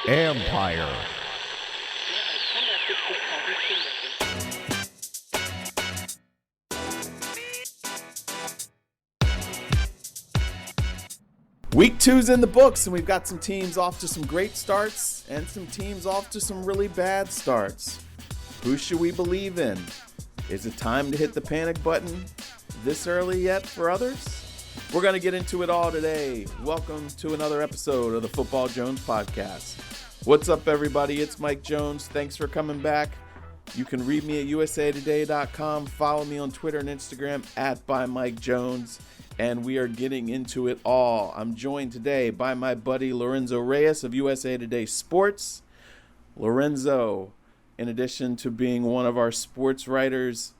Empire. Week 2's in the books, and we've got some teams off to some great starts and some teams off to some really bad starts. Who should we believe in? Is it time to hit the panic button this early yet for others? We're going to get into it all today. Welcome to another episode of the Football Jones Podcast. What's up, everybody? It's Mike Jones. Thanks for coming back. You can read me at usatoday.com. Follow me on Twitter and Instagram at @ByMikeJones. And we are getting into it all. I'm joined today by my buddy Lorenzo Reyes of USA Today Sports. Lorenzo, in addition to being one of our sports writers,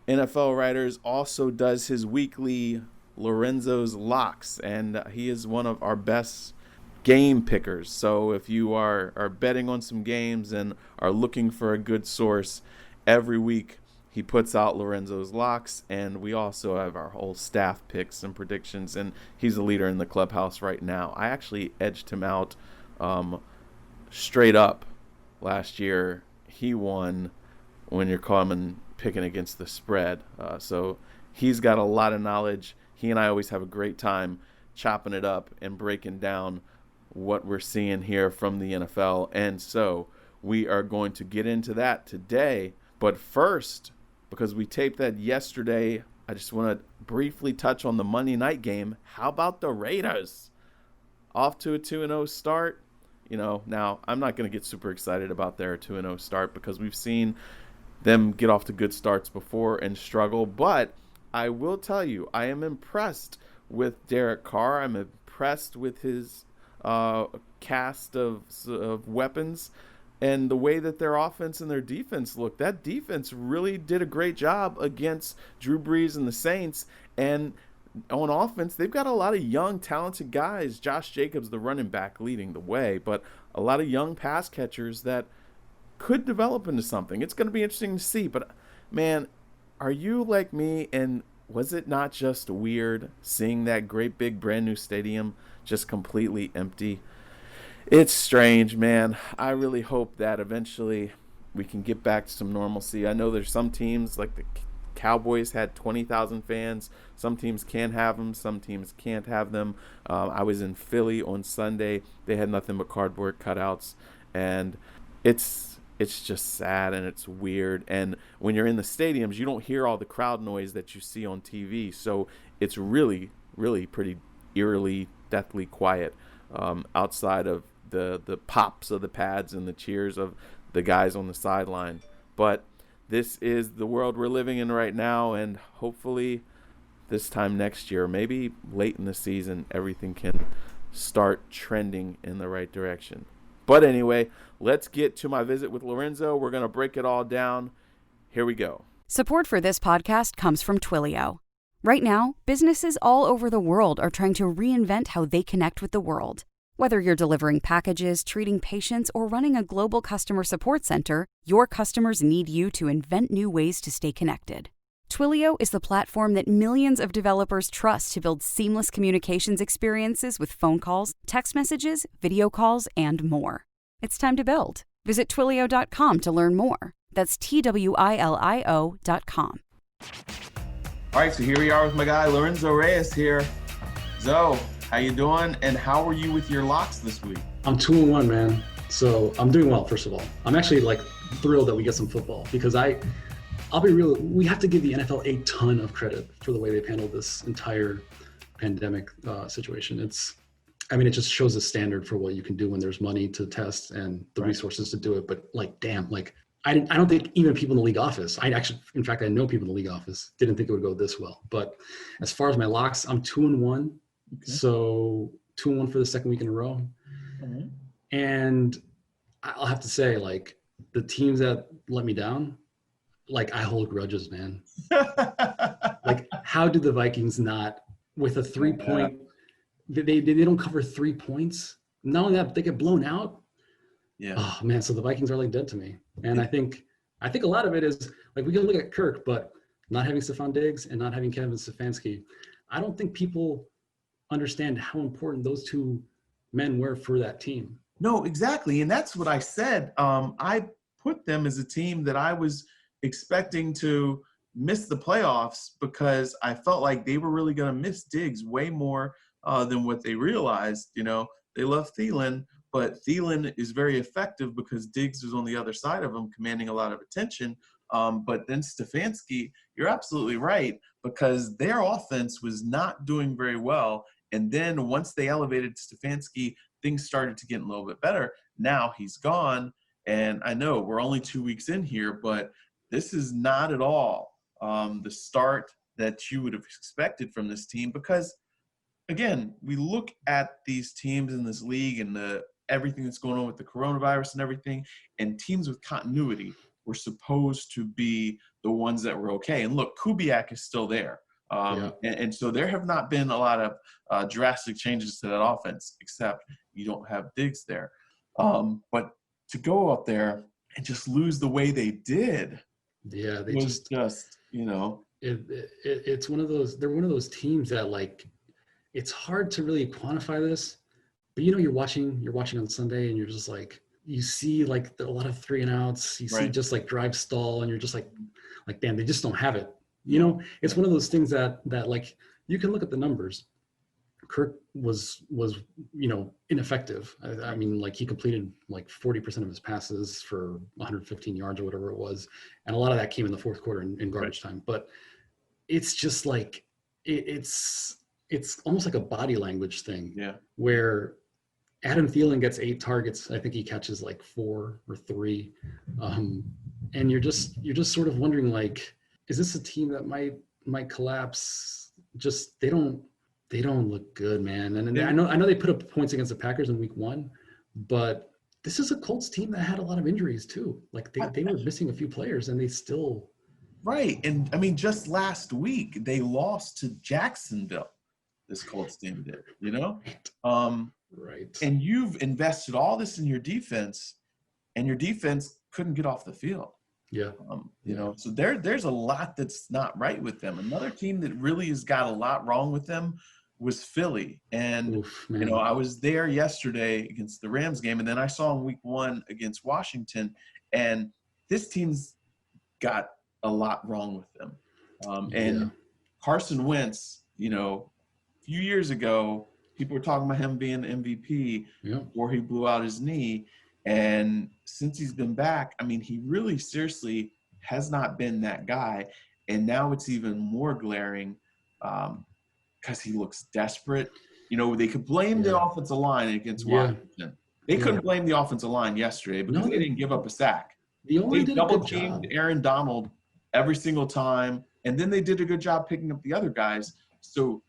NFL writers, also does his weekly Lorenzo's Locks, and he is one of our best game pickers. So if you are betting on some games and are looking for a good source, every week he puts out Lorenzo's Locks, and we also have our whole staff picks and predictions, and he's a leader in the clubhouse right now. I actually edged him out straight up last year. He won when you're picking against the spread. So he's got a lot of knowledge. He and I always have a great time chopping it up and breaking down what we're seeing here from the NFL. And so we are going to get into that today. But first, because we taped that yesterday, I just want to briefly touch on the Monday night game. How about the Raiders? Off to a 2-0 start. Now I'm not going to get super excited about their 2-0 start because we've seen them get off to good starts before and struggle. But I will tell you, I am impressed with Derek Carr. I'm impressed with his cast of weapons and the way that their offense and their defense look. That defense really did a great job against Drew Brees and the Saints. And on offense, they've got a lot of young, talented guys. Josh Jacobs, the running back, leading the way, but a lot of young pass catchers that could develop into something. It's going to be interesting to see. But, man, are you like me, and was it not just weird seeing that great big brand new stadium just completely empty? It's strange, man. I really hope that eventually we can get back to some normalcy. I know there's some teams, like the Cowboys had 20,000 fans. Some teams can have them. Some teams can't have them. I was in Philly on Sunday. They had nothing but cardboard cutouts. And it's just sad and it's weird. And when you're in the stadiums, you don't hear all the crowd noise that you see on TV. So it's really, really pretty eerily, deathly quiet outside of the pops of the pads and the cheers of the guys on the sideline. But this is the world we're living in right now, and hopefully this time next year, maybe late in the season, everything can start trending in the right direction. But anyway, let's get to my visit with Lorenzo. We're going to break it all down. Here we go. Support for this podcast comes from Twilio. Right now, businesses all over the world are trying to reinvent how they connect with the world. Whether you're delivering packages, treating patients, or running a global customer support center, your customers need you to invent new ways to stay connected. Twilio is the platform that millions of developers trust to build seamless communications experiences with phone calls, text messages, video calls, and more. It's time to build. Visit Twilio.com to learn more. That's TWILIO.com. All right, so here we are with my guy Lorenzo Reyes here. Zo, how you doing? And how are you with your locks this week? I'm 2-1, man. So I'm doing well, first of all. I'm actually thrilled that we get some football because I'll be real. We have to give the NFL a ton of credit for the way they've handled this entire pandemic situation. It just shows a standard for what you can do when there's money to test and the resources to do it. But I don't think even people in the league office, I know people in the league office didn't think it would go this well. But as far as my locks, I'm 2-1. Okay. So 2-1 for the second week in a row. Mm-hmm. And I'll have to say, the teams that let me down, I hold grudges, man. How did the Vikings not, with a 3-point, they don't cover 3 points? Not only that, they get blown out. Yeah. Oh man, so the Vikings are dead to me. And I think a lot of it is we can look at Kirk, but not having Stephon Diggs and not having Kevin Stefanski, I don't think people understand how important those two men were for that team. No, exactly. And that's what I said. I put them as a team that I was expecting to miss the playoffs because I felt like they were really going to miss Diggs way more than what they realized. You know, they love Thielen, but Thielen is very effective because Diggs is on the other side of him, commanding a lot of attention. But then Stefanski, you're absolutely right, because their offense was not doing very well. And then once they elevated Stefanski, things started to get a little bit better. Now he's gone. And I know we're only 2 weeks in here, but this is not at all the start that you would have expected from this team because, again, we look at these teams in this league and everything that's going on with the coronavirus and everything, and teams with continuity were supposed to be the ones that were okay. And look, Kubiak is still there. And so there have not been a lot of drastic changes to that offense, except you don't have Diggs there. But to go up there and just lose the way they did, they was just you know, it's one of those. They're one of those teams that, like, it's hard to really quantify this, but you know, you're watching on Sunday, and you're just like, you see like a lot of 3 and outs. You see just like drive stall, and you're just like damn, they just don't have it. You know, it's one of those things that like you can look at the numbers. Kirk was ineffective. I mean, like, he completed like 40% of his passes for 115 yards or whatever it was, and a lot of that came in the fourth quarter in garbage time. But it's just like it's almost like a body language thing. Yeah. Where Adam Thielen gets 8 targets. I think he catches like 4 or 3, and you're just sort of wondering, like, is this a team that might collapse? Just they don't look good, man. And I know they put up points against the Packers in week 1, but this is a Colts team that had a lot of injuries too. Like they were missing a few players, and they still. Right. And I mean, just last week they lost to Jacksonville. This Colts team did, you know? Right. And you've invested all this in your defense, and your defense couldn't get off the field. Yeah. You know, so there's a lot that's not right with them. Another team that really has got a lot wrong with them was Philly. And, you know, I was there yesterday against the Rams game, and then I saw in week 1 against Washington, and this team's got a lot wrong with them. Carson Wentz, you know, a few years ago, people were talking about him being the MVP before he blew out his knee. And since he's been back, I mean, he really seriously has not been that guy. And now it's even more glaring because he looks desperate. You know, they could blame the offensive line against Washington. They couldn't blame the offensive line yesterday because they didn't give up a sack. They double-teamed Aaron Donald every single time, and then they did a good job picking up the other guys. So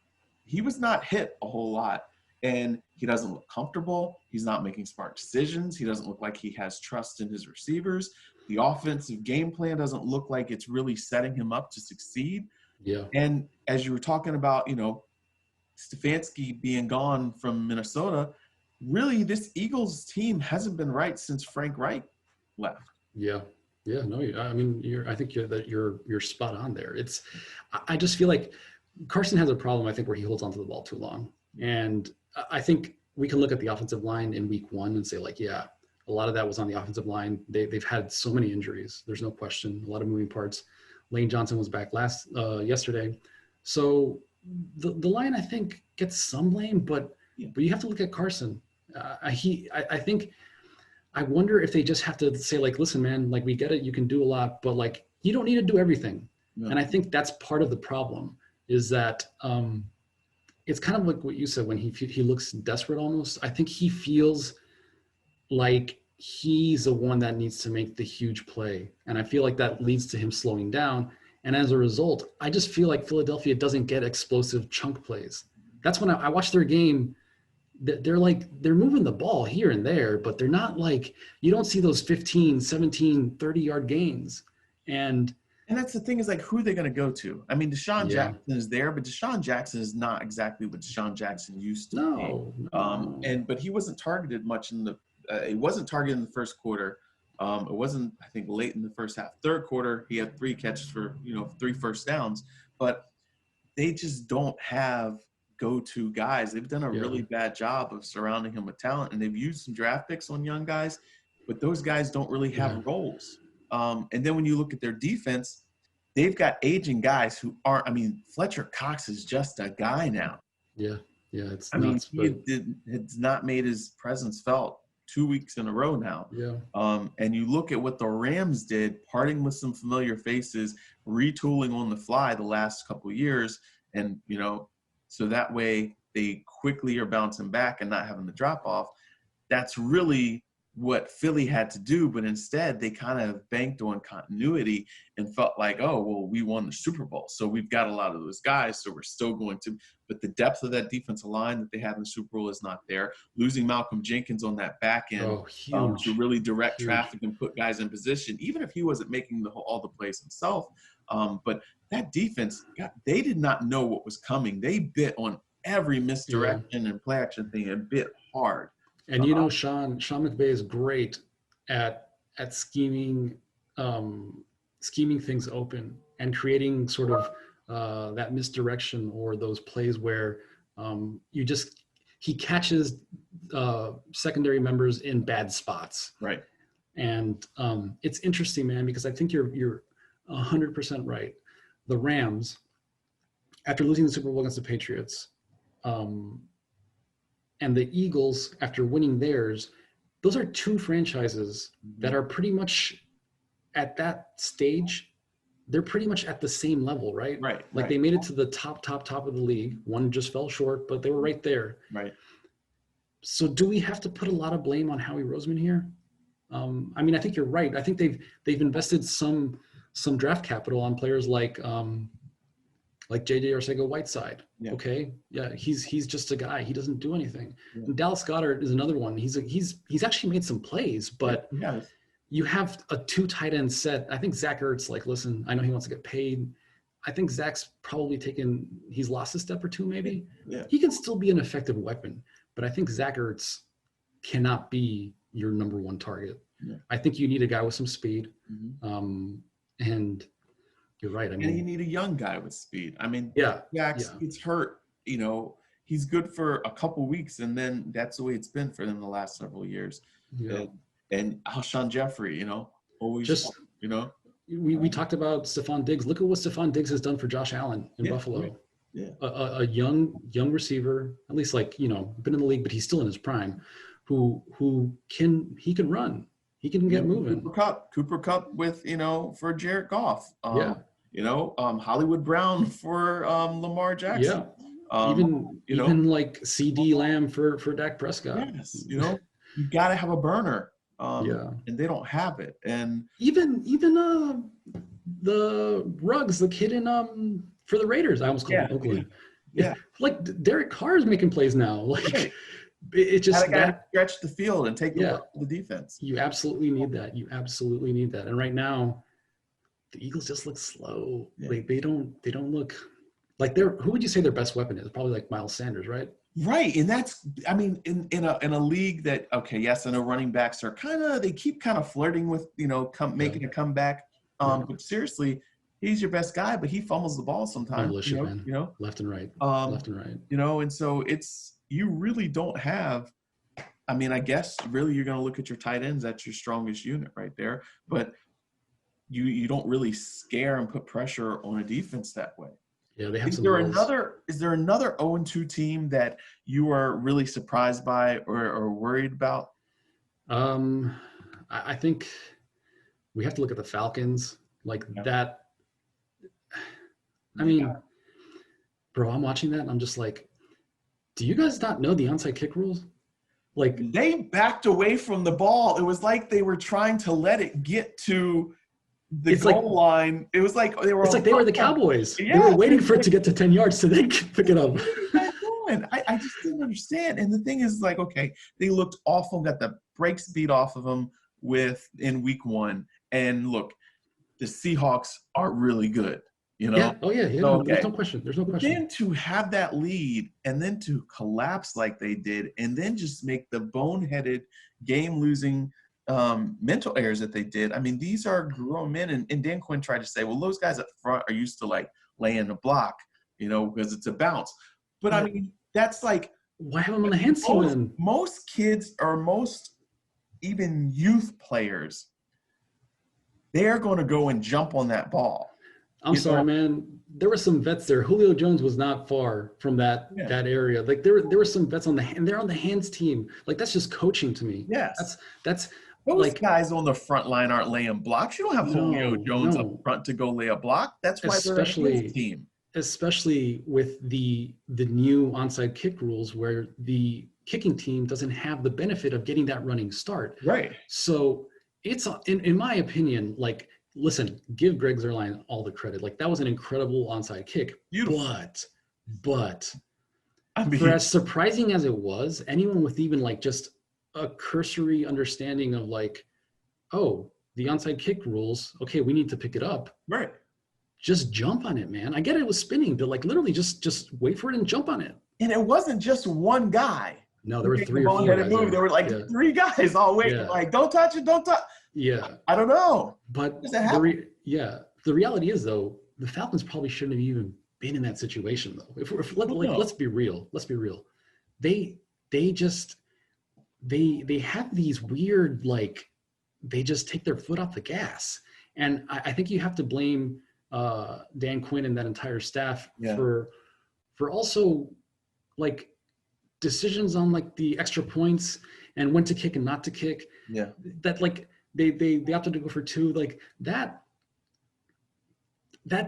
he was not hit a whole lot. And he doesn't look comfortable. He's not making smart decisions. He doesn't look like he has trust in his receivers. The offensive game plan doesn't look like it's really setting him up to succeed. Yeah. And as you were talking about, you know, Stefanski being gone from Minnesota, really this Eagles team hasn't been right since Frank Reich left. Yeah. Yeah. No, I mean, I think you're spot on there. I just feel like Carson has a problem, I think, where he holds onto the ball too long. And I think we can look at the offensive line in week 1 and say, like, yeah, a lot of that was on the offensive line. They've had so many injuries. There's no question. A lot of moving parts. Lane Johnson was back yesterday. So the line, I think, gets some blame, but you have to look at Carson. I think, I wonder if they just have to say, like, listen, man, like, we get it. You can do a lot, but, like, you don't need to do everything. No. And I think that's part of the problem is that it's kind of like what you said when he looks desperate almost. I think he feels like he's the one that needs to make the huge play. And I feel like that leads to him slowing down. And as a result, I just feel like Philadelphia doesn't get explosive chunk plays. That's when I watch their game. They're moving the ball here and there, but they're not like, you don't see those 15, 17, 30-yard gains. And that's the thing is, like, who are they going to go to? I mean, Deshaun Jackson is there, but Deshaun Jackson is not exactly what Deshaun Jackson used to be. But he wasn't targeted much he wasn't targeted in the first quarter. It wasn't, I think, late in the first half. Third quarter, he had 3 catches for, 3 first downs. But they just don't have go-to guys. They've done a Yeah. really bad job of surrounding him with talent, and they've used some draft picks on young guys, but those guys don't really have Yeah. roles. And then when you look at their defense, they've got aging guys who aren't. I mean, Fletcher Cox is just a guy now. Yeah. It's I nuts. mean, has not made his presence felt 2 weeks in a row now. Yeah. And you look at what the Rams did, parting with some familiar faces, retooling on the fly the last couple of years, and so that way they quickly are bouncing back and not having the drop off. That's really what Philly had to do, but instead they kind of banked on continuity and felt like, oh, well, we won the Super Bowl, so we've got a lot of those guys, so we're still going to. But the depth of that defensive line that they had in the Super Bowl is not there. Losing Malcolm Jenkins on that back end to really direct traffic and put guys in position, even if he wasn't making all the plays himself. But that defense, they did not know what was coming. They bit on every misdirection and play action thing and bit hard. And Sean McVay is great at scheming things open and creating sort of that misdirection or those plays where he catches secondary members in bad spots. Right. And it's interesting, man, because I think you're 100% right. The Rams, after losing the Super Bowl against the Patriots, and the Eagles, after winning theirs, those are two franchises that are pretty much at that stage. They're pretty much at the same level, right? Right. Like they made it to the top of the league. One just fell short, but they were right there. Right. So do we have to put a lot of blame on Howie Roseman here? I mean, I think you're right. I think they've invested some draft capital on players like J.J. Arcega-Whiteside. Yeah. Okay. Yeah. He's just a guy. He doesn't do anything. Yeah. And Dallas Goedert is another one. He's actually made some plays, but you have a 2 tight end set. I think Zach Ertz, listen, I know he wants to get paid. I think Zach's probably he's lost a step or two maybe. Yeah. He can still be an effective weapon, but I think Zach Ertz cannot be your number one target. Yeah. I think you need a guy with some speed. Mm-hmm. And you're right. I mean, and you need a young guy with speed. I mean, Jax gets hurt. He's good for a couple weeks, and then that's the way it's been for them the last several years. Yeah. And Alshon Jeffrey, always just we talked about Stephon Diggs. Look at what Stephon Diggs has done for Josh Allen in Buffalo. Right. Yeah, a young receiver, at least been in the league, but he's still in his prime. Who can run. He can get moving. Cooper Kupp with for Jared Goff. Hollywood Brown for Lamar Jackson. Yeah. Even like CD Lamb for Dak Prescott. Yes. You got to have a burner. And they don't have it. And even the Ruggs, the kid in for the Raiders, I almost called him Oakland. Yeah. Derek Carr is making plays now. It just stretch the field and take the defense. You absolutely need that. And right now, the Eagles just look slow. Yeah. They don't look like who would you say their best weapon is? Probably like Miles Sanders, right? Right. And that's, in a league that, I know running backs are they keep flirting with, making a comeback. But seriously, he's your best guy, but he fumbles the ball sometimes. Militia, man. Left and right. And so you really don't have, I guess really you're going to look at your tight ends. That's your strongest unit right there. But you don't really scare and put pressure on a defense that way. Yeah, they have Is there another 0-2 team that you are really surprised by or worried about? I think we have to look at the Falcons that. I mean, bro, I'm watching that and I'm just like, do you guys not know the onside kick rules? They backed away from the ball. It was like they were trying to let it get to the goal line. It was like they were. It's like they were the Cowboys. Yeah. They were waiting for it to get to 10 yards so they could pick it up. I just didn't understand. And the thing is, they looked awful. Got the brakes beat off of them in week 1. And look, the Seahawks are really good. Yeah. Oh yeah. So, There's no question. Then to have that lead and then to collapse like they did, and then just make the boneheaded game-losing mental errors that they did. These are grown men, and Dan Quinn tried to say, well, those guys up front are used to laying the block, because it's a bounce. But I mean, that's like, why have him on the hands team then? Most kids or most even youth players, they're going to go and jump on that ball. I'm sorry, man. There were some vets there. Julio Jones was not far from that area. Like there were some vets on the hand. They're on the hands team. Like that's just coaching to me. Yes, that's those like guys on the front line aren't laying blocks. You don't have Julio Jones up front to go lay a block. That's why they're a hands team. Especially with the new onside kick rules, where the kicking team doesn't have the benefit of getting that running start. Right. So it's in my opinion, like. Listen, give Greg Zuerlein all the credit. Like that was an incredible onside kick. Beautiful. But I mean, for as surprising as it was, anyone with even like just a cursory understanding of like, oh, the onside kick rules, okay, we need to pick it up. Right. Just jump on it, man. I get it was spinning, but like literally just wait for it and jump on it. And it wasn't just one guy. No, there were 3 or 4 guys. There were like 3 guys all waiting, like, don't touch it, don't touch. Yeah. I don't know. But the reality is though, the Falcons probably shouldn't have even been in that situation though. Let's be real. They have these weird, like, they just take their foot off the gas. And I think you have to blame Dan Quinn and that entire staff for also like decisions on like the extra points and when to kick and not to kick. Yeah. That like they opted to go for 2, like that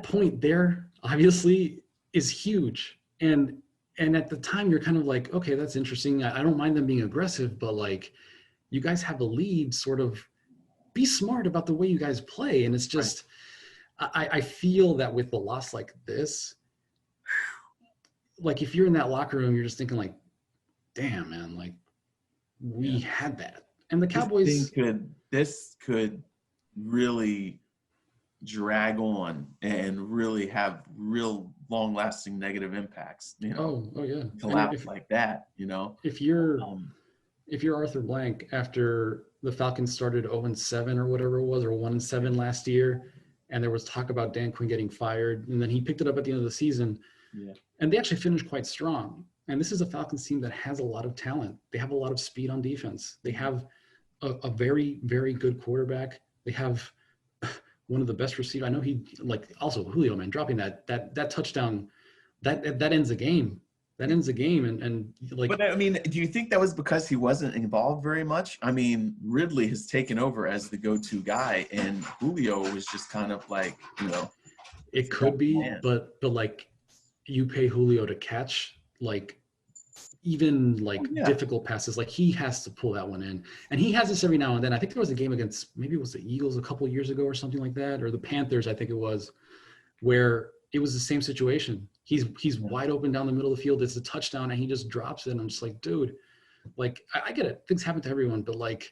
point there obviously is huge. And at the time you're kind of like, okay, that's interesting. I don't mind them being aggressive, but like you guys have a lead, sort of be smart about the way you guys play. And it's just, I feel that with the loss like this, like if you're in that locker room, you're just thinking like, damn, man, like we had that. And the Cowboys this could really drag on and really have real long-lasting negative impacts. You know, collapse like that. You know, if you're Arthur Blank after the Falcons started 0-7 or whatever it was, or 1-7 last year, and there was talk about Dan Quinn getting fired, and then he picked it up at the end of the season, and they actually finished quite strong. And this is a Falcons team that has a lot of talent. They have a lot of speed on defense. They have a very, very good quarterback. They have one of the best receivers. I know also Julio, man, dropping that touchdown, that ends a game. That ends the game. And like, but I mean, do you think that was because he wasn't involved very much? I mean, Ridley has taken over as the go-to guy, and Julio was just kind of like, you know, it could be, but like you pay Julio to catch, like even like difficult passes, like he has to pull that one in, and he has this every now and then. I think there was a game against, maybe it was the Eagles a couple of years ago or something like that, or the Panthers, I think it was, where it was the same situation. He's wide open down the middle of the field. It's a touchdown and he just drops it. And I'm just like, dude, like I get it. Things happen to everyone, but like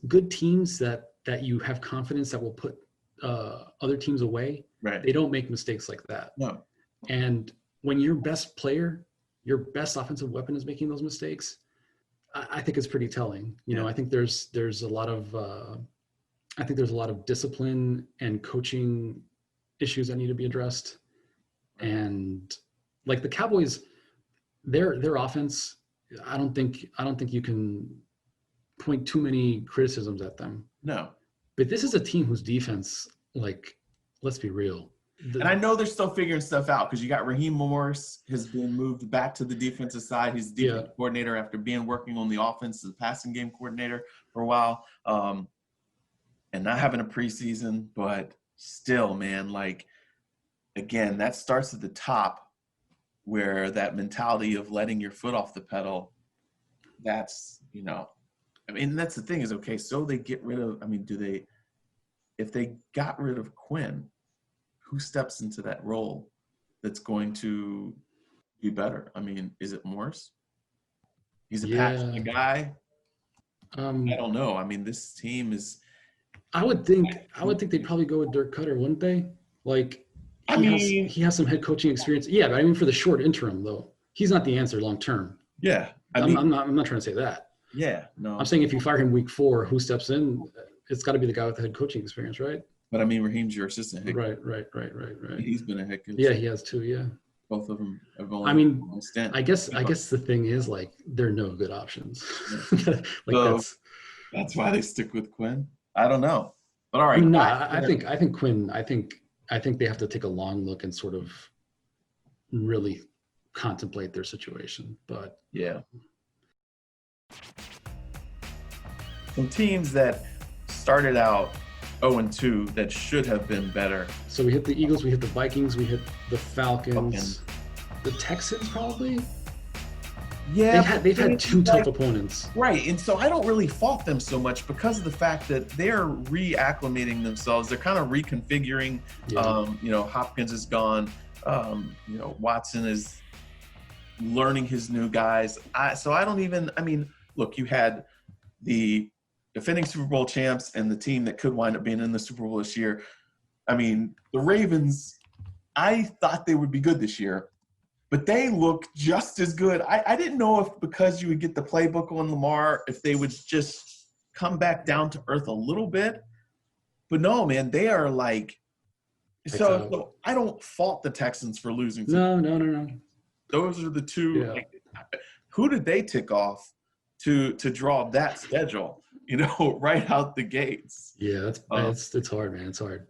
good teams that you have confidence that will put other teams away. Right. They don't make mistakes like that. No. And when your best player, your best offensive weapon is making those mistakes, I think it's pretty telling. You know, I think there's a lot of discipline and coaching issues that need to be addressed. And like the Cowboys, their offense, I don't think you can point too many criticisms at them. No. But this is a team whose defense, like, let's be real. And I know they're still figuring stuff out, because you got Raheem Morris has been moved back to the defensive side. He's the defensive coordinator after working on the offense as a passing game coordinator for a while, and not having a preseason. But still, man, like, again, that starts at the top, where that mentality of letting your foot off the pedal, that's, you know, I mean, that's the thing is, okay, so they get rid of, I mean, if they got rid of Quinn, who steps into that role that's going to be better? I mean, is it Morris? He's a passionate guy. I don't know. I mean, this team is. I would think they'd probably go with Dirk Cutter, wouldn't they? Like, he has some head coaching experience. Yeah, but I mean, for the short interim though, he's not the answer long term. Yeah, I'm not trying to say that. Yeah, no. I'm saying if you fire him week 4, who steps in? It's got to be the guy with the head coaching experience, right? But I mean, Raheem's your assistant head coach. Right. He's been a head coach. Yeah, he has too. Yeah. both of them have only. I mean, one stint. I guess the thing is like there are no good options. Like So that's why they stick with Quinn. I don't know, but all right. I mean, no, I think Quinn. I think they have to take a long look and sort of really contemplate their situation. But yeah, some teams that started out 0-2 that should have been better. So we hit the Eagles, we hit the Vikings, we hit the Falcons, the Texans probably. Yeah, they've had two tough opponents. Right, and so I don't really fault them so much because of the fact that they're reacclimating themselves. They're kind of reconfiguring. Yeah. Hopkins is gone. Watson is learning his new guys. Look, you had the defending Super Bowl champs and the team that could wind up being in the Super Bowl this year. I mean, the Ravens, I thought they would be good this year, but they look just as good. I didn't know if because you would get the playbook on Lamar, if they would just come back down to earth a little bit. But no, man, they are like – so I don't fault the Texans for losing. No. Those are the two. Yeah. Like, who did they tick off to draw that schedule? Right out the gates. Yeah, it's hard, man. It's hard.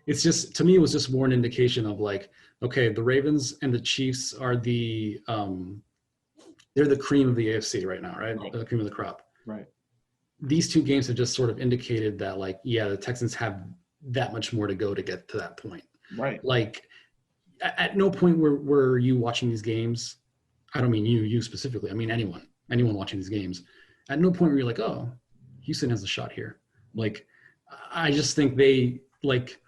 It's just, to me, it was just more an indication of like, okay, the Ravens and the Chiefs are they're the cream of the AFC right now, right? The cream of the crop. Right. These two games have just sort of indicated that, like, yeah, the Texans have that much more to go to get to that point. Right. Like, at no point were you watching these games. I don't mean you specifically. I mean anyone watching these games. At no point were you like, oh, Houston has a shot here. Like, I just think they, like,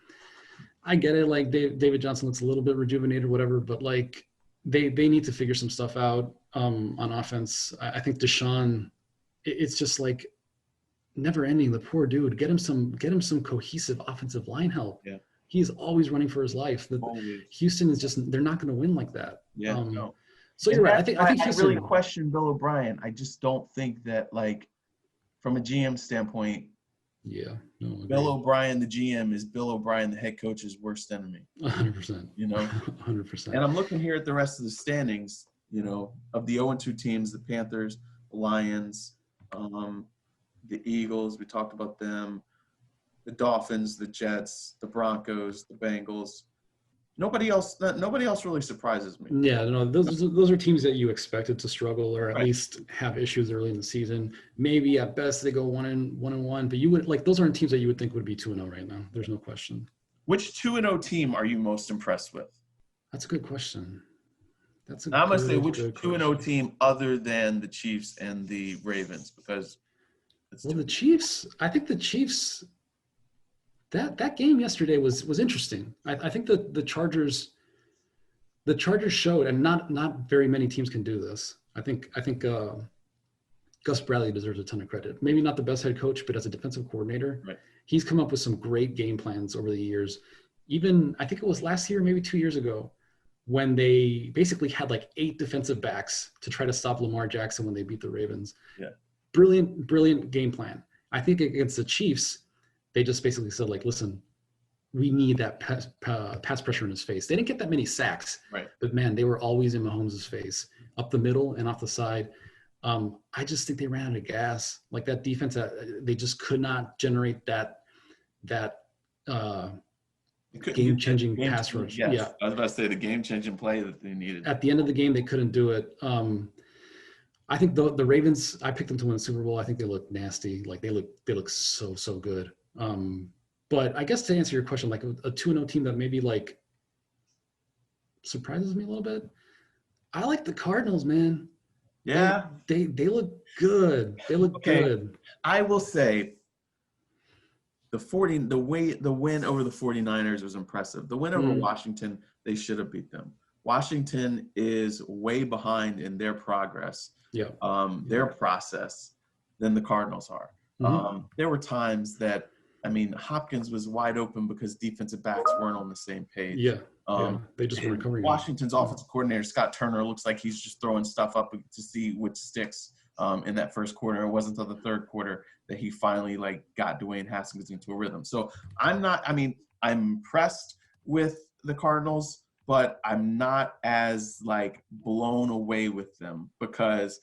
I get it. Like, David Johnson looks a little bit rejuvenated, whatever, but like, they need to figure some stuff out on offense. I think Deshaun, it's just like never ending. The poor dude. Get him some cohesive offensive line help. Yeah. He's always running for his life. Houston is just, they're not going to win like that. Yeah. No. So you're right. I think Houston, I really question Bill O'Brien. I just don't think that, like, from a GM standpoint, Bill O'Brien, the GM, is Bill O'Brien, the head coach's worst enemy. 100%. 100%. And I'm looking here at the rest of the standings, of the 0-2 teams, the Panthers, the Lions, the Eagles, we talked about them, the Dolphins, the Jets, the Broncos, the Bengals. Nobody else really surprises me. Yeah, no, those are teams that you expected to struggle or at least have issues early in the season. Maybe at best they go 1-1, but you would, like, those aren't teams that you would think would be 2-0 right now. There's no question. Which 2-0 team are you most impressed with? That's a good question. I'm gonna say which 2-0 team other than the Chiefs and the Ravens, because the Chiefs. I think the Chiefs. That game yesterday was interesting. I think the Chargers showed, and not very many teams can do this. I think Gus Bradley deserves a ton of credit. Maybe not the best head coach, but as a defensive coordinator, he's come up with some great game plans over the years. Even I think it was last year, maybe 2 years ago, when they basically had like 8 defensive backs to try to stop Lamar Jackson when they beat the Ravens. Yeah, brilliant game plan. I think against the Chiefs, they just basically said, like, listen, we need that pass pressure in his face. They didn't get that many sacks, but man, they were always in Mahomes' face, up the middle and off the side. I just think they ran out of gas. Like, that defense, they just could not generate that game-changing pass rush. Yes. Yeah, I was about to say the game-changing play that they needed. At the end of the game, they couldn't do it. I think the Ravens, I picked them to win the Super Bowl. I think they look nasty. Like, they look so good. But I guess to answer your question, like a 2-0 team that maybe like surprises me a little bit, I like the Cardinals, man. Yeah. They look good. They look good. I will say the win over the 49ers was impressive. The win over Washington, they should have beat them. Washington is way behind in their progress, their process, than the Cardinals are. There were times that, Hopkins was wide open because defensive backs weren't on the same page. They just weren't covering. Washington's offensive coordinator, Scott Turner, looks like he's just throwing stuff up to see which sticks in that first quarter. It wasn't until the third quarter that he finally got Dwayne Haskins into a rhythm. So I'm impressed with the Cardinals. but I'm not as like blown away with them because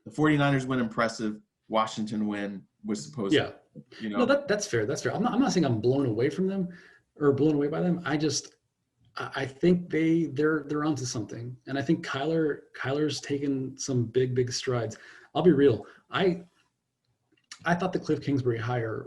the 49ers win impressive. Washington win was supposed Yeah. to, you know. No, that's fair. That's fair. I'm not saying I'm blown away from them or blown away by them. I think they're onto something. And I think Kyler's taken some big strides. I'll be real. I thought the Cliff Kingsbury hire,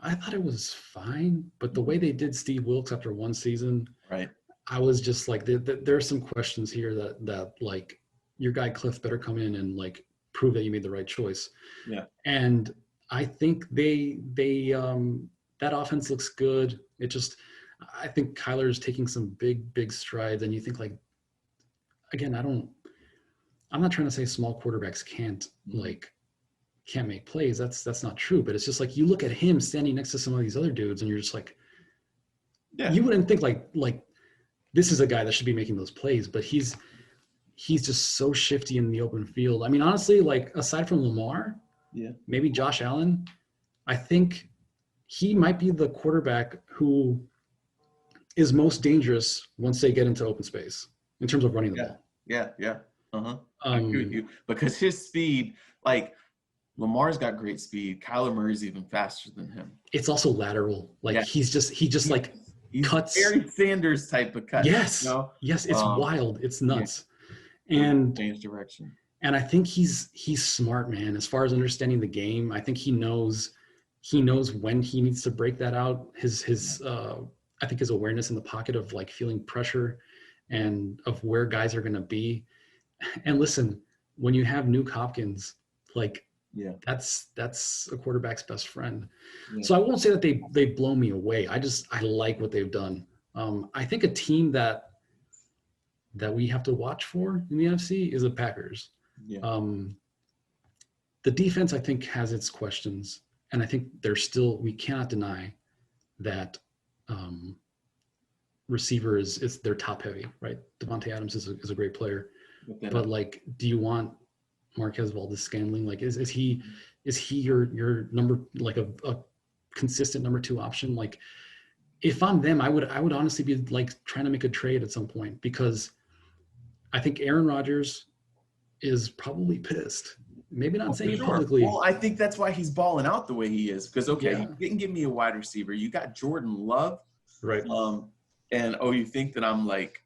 I thought it was fine, but the way they did Steve Wilkes after one season, Right. I was just like, there are some questions here that like your guy Cliff better come in and like prove that you made the right choice. Yeah. And I think they that offense looks good. I think Kyler's taking some big strides, and you think like, again, I'm not trying to say small quarterbacks can't make plays. That's not true. But it's just like you look at him standing next to some of these other dudes, and you're just like, Yeah. you wouldn't think like this is a guy that should be making those plays, but he's just so shifty in the open field. I mean, honestly, like aside from Lamar, maybe Josh Allen, I think he might be the quarterback who is most dangerous once they get into open space in terms of running the ball. Yeah. I agree with you because his speed, like Lamar's got great speed. Kyler Murray's even faster than him. It's also lateral. Like he just like cuts. Barry Sanders type of cut. Yes. You know? Yes. It's wild. It's nuts. Yeah. And change direction. And I think he's smart, man. As far as understanding the game, I think he knows when he needs to break that out. I think his awareness in the pocket of like feeling pressure and of where guys are going to be. And listen, when you have Nuke Hopkins, like that's a quarterback's best friend. Yeah. So I won't say that they blow me away. I like what they've done. I think a team that we have to watch for in the NFC is the Packers. Yeah. The defense, I think, has its questions, and I think we cannot deny that receiver is they're top heavy, right? Devontae Adams is a great player, but like, do you want Marquez Valdez-Scantling? Like, is he your number, like a consistent number 2 option? Like, if I'm them, I would honestly be like trying to make a trade at some point, because I think Aaron Rodgers is probably pissed. Maybe not saying it publicly. Well, I think that's why he's balling out the way he is. Because you didn't give me a wide receiver. You got Jordan Love, right? And you think that I'm like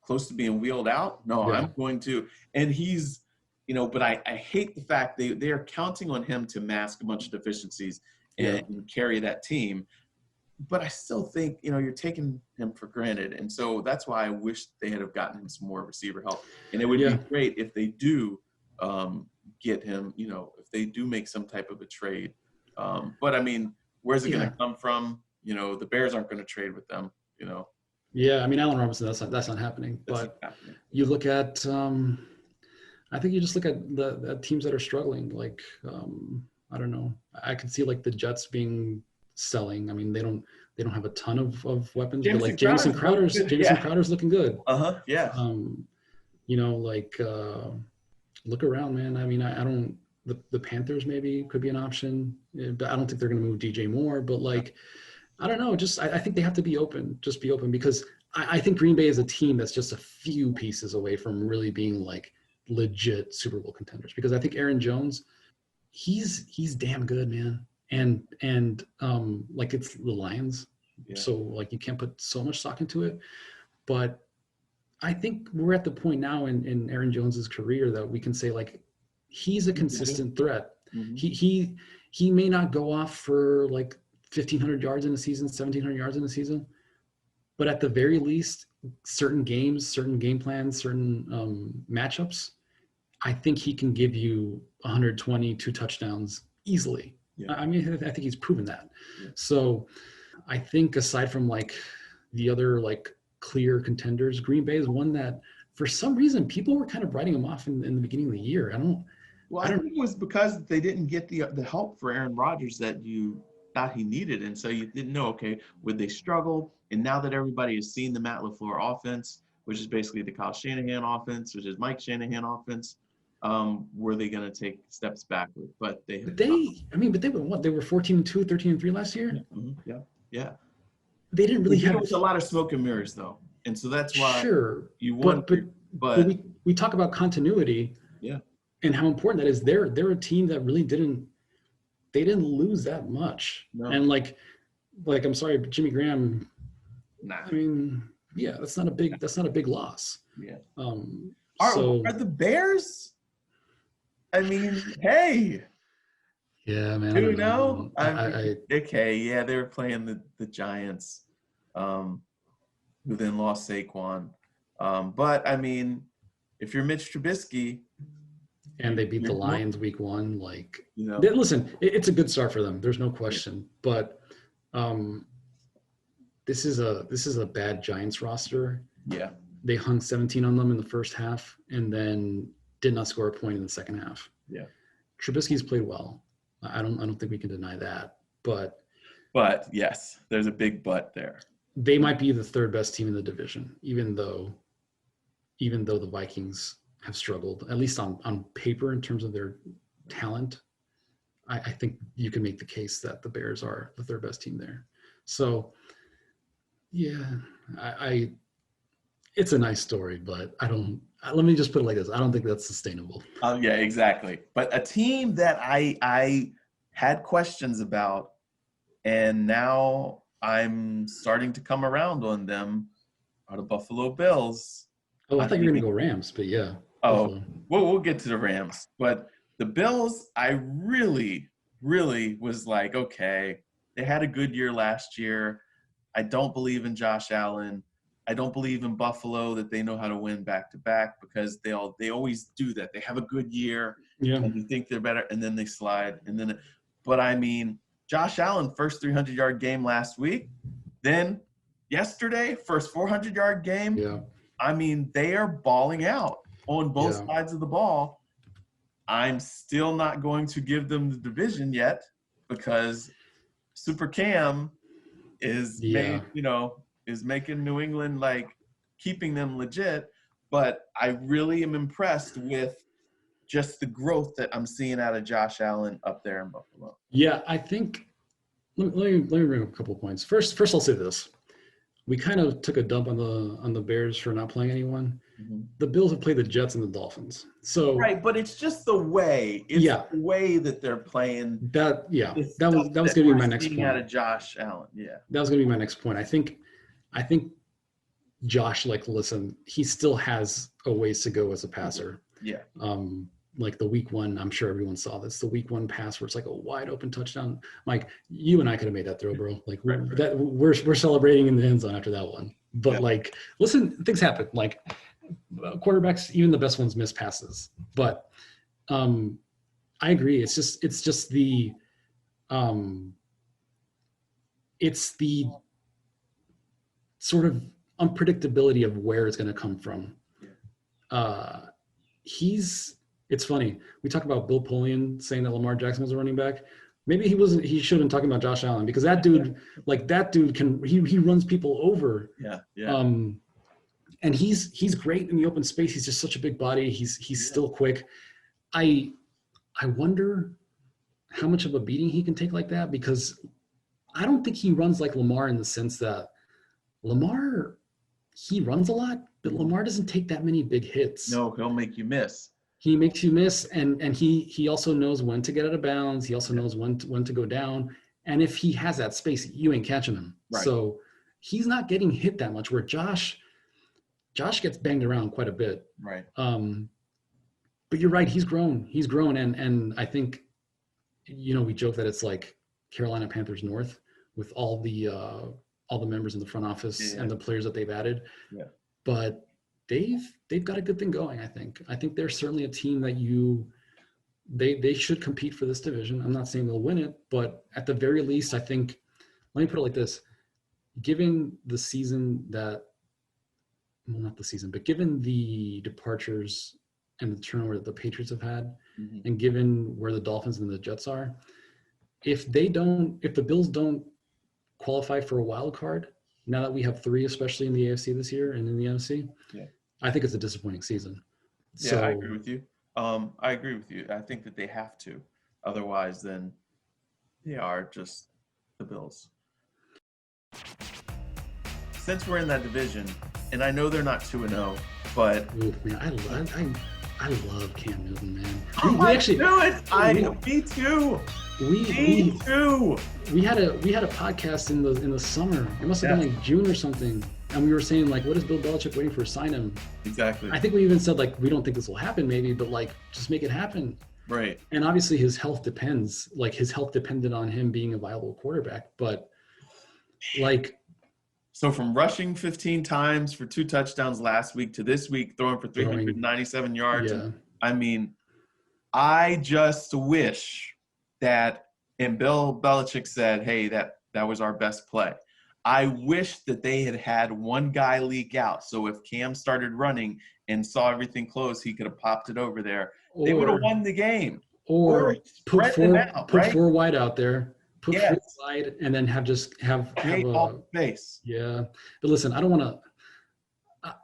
close to being wheeled out? No, I'm going to. And he's, but I hate the fact they are counting on him to mask a bunch of deficiencies and carry that team. But I still think, you're taking him for granted. And so that's why I wish they had gotten him some more receiver help. And it would be great if they do get him, if they do make some type of a trade. But, I mean, where's it going to come from? The Bears aren't going to trade with them, Yeah, I mean, Allen Robinson, that's not happening. You look at I think you just look at the teams that are struggling. Like, I don't know. I could see, like, the Jets selling. I mean, they don't have a ton of weapons, but like Jamison Crowder's looking good. Yeah. Look around, man. I mean, I don't. The Panthers maybe could be an option, but I don't think they're going to move DJ Moore. But like, I don't know. Just I think they have to be open. Just be open, because I think Green Bay is a team that's just a few pieces away from really being like legit Super Bowl contenders. Because I think Aaron Jones, he's damn good, man. And like, it's the Lions, so like you can't put so much stock into it. But I think we're at the point now in Aaron Jones's career that we can say, like, he's a consistent threat. Mm-hmm. He may not go off for like 1,500 yards in a season, 1,700 yards in a season, but at the very least, certain games, certain game plans, certain matchups, I think he can give you 120, 2 touchdowns easily. Yeah. I mean, I think he's proven that. Yeah. So I think aside from like the other like clear contenders, Green Bay is one that for some reason people were kind of writing him off in the beginning of the year. I think it was because they didn't get the help for Aaron Rodgers that you thought he needed. And so you didn't know, okay, would they struggle? And now that everybody has seen the Matt LaFleur offense, which is basically the Kyle Shanahan offense, which is Mike Shanahan offense, were they going to take steps backward? But they were what? They were 14-2, 13-3 last year. Mm-hmm. Yeah. they didn't really have it with a lot of smoke and mirrors though, and so that's why you want. But we talk about continuity, yeah, and how important that is. They're a team that really didn't lose that much, and like I'm sorry, but Jimmy Graham. Nah. I mean, yeah, that's not a big loss. Yeah. Are the Bears? I mean, hey. Yeah, man. I don't know. Okay, yeah, they were playing the Giants, who then lost Saquon. But I mean, if you're Mitch Trubisky, and they beat the Lions week 1, like listen, it's a good start for them. There's no question. But this is a bad Giants roster. Yeah. They hung 17 on them in the first half and then did not score a point in the second half. Yeah. Trubisky's played well. I don't think we can deny that. But yes, there's a big but there. They might be the third best team in the division, even though the Vikings have struggled, at least on paper in terms of their talent. I think you can make the case that the Bears are the third best team there. So yeah, it's a nice story, but let me just put it like this. I don't think that's sustainable. Yeah, exactly. But a team that I had questions about, and now I'm starting to come around on them, are the Buffalo Bills. Oh, I thought you were going to go Rams, but yeah. Oh, we'll get to the Rams. But the Bills, I really, really was like, okay, they had a good year last year. I don't believe in Josh Allen. I don't believe in Buffalo that they know how to win back-to-back, because they always do that. They have a good year, and you think they're better, and then they slide. But I mean, Josh Allen, first 300-yard game last week. Then yesterday, first 400-yard game. Yeah. I mean, they are balling out on both sides of the ball. I'm still not going to give them the division yet, because Super Cam is making New England, like, keeping them legit. But I really am impressed with just the growth that I'm seeing out of Josh Allen up there in Buffalo. Yeah, I think let me bring up a couple of points. First I'll say this. We kind of took a dump on the Bears for not playing anyone. Mm-hmm. The Bills have played the Jets and the Dolphins. So right, but it's just the way. It's the way that they're playing. That was going to be my next point. Out of Josh Allen. Yeah. That was going to be my next point. I think Josh, like, listen, he still has a ways to go as a passer. Yeah. Like the week 1, I'm sure everyone saw this, the week 1 pass where it's like a wide open touchdown. Like, you and I could have made that throw, bro. Like, we're celebrating in the end zone after that one. But like, listen, things happen. Like, quarterbacks, even the best ones, miss passes. But I agree. It's just the it's the sort of unpredictability of where it's going to come from. It's funny. We talk about Bill Polian saying that Lamar Jackson was a running back. Maybe he should have been talking about Josh Allen, because that dude he runs people over. Yeah. And he's great in the open space. He's just such a big body. He's still quick. I wonder how much of a beating he can take like that, because I don't think he runs like Lamar, in the sense that Lamar, he runs a lot, but Lamar doesn't take that many big hits. No, he'll make you miss. He makes you miss, and he also knows when to get out of bounds. He also knows when to go down. And if he has that space, you ain't catching him. Right. So he's not getting hit that much, where Josh gets banged around quite a bit. Right. But you're right, he's grown. And I think, we joke that it's like Carolina Panthers North, with all the members in the front office and the players that they've added. Yeah. But they've got a good thing going, I think. I think they're certainly a team that they should compete for this division. I'm not saying they'll win it, but at the very least, I think, let me put it like this. Given the season not the season, but given the departures and the turnover that the Patriots have had, and given where the Dolphins and the Jets are, if the Bills don't qualify for a wild card, now that we have 3, especially in the AFC this year and in the NFC, I think it's a disappointing season. Yeah, so, I agree with you. I think that they have to. Otherwise, then they are just the Bills. since we're in that division, and I know they're not 2-0, but Oof, man, I love Cam Newton, man. we actually do it. Me too. Me too. We had a podcast in the summer. It must have been like June or something, and we were saying like, what is Bill Belichick waiting for? Sign him. Exactly. I think we even said like, we don't think this will happen, maybe, but like, just make it happen. Right. And obviously his health depends. Like his health depended on him being a viable quarterback, but like. So from rushing 15 times for 2 touchdowns last week to this week throwing for 397 yards. Yeah. I mean, I just wish that, and Bill Belichick said, hey, that was our best play. I wish that they had one guy leak out. So if Cam started running and saw everything close, he could have popped it over there. They would have won the game. Or put four wide out there. Put yes. 4 wide and then have create all space. Yeah. But listen, I don't want to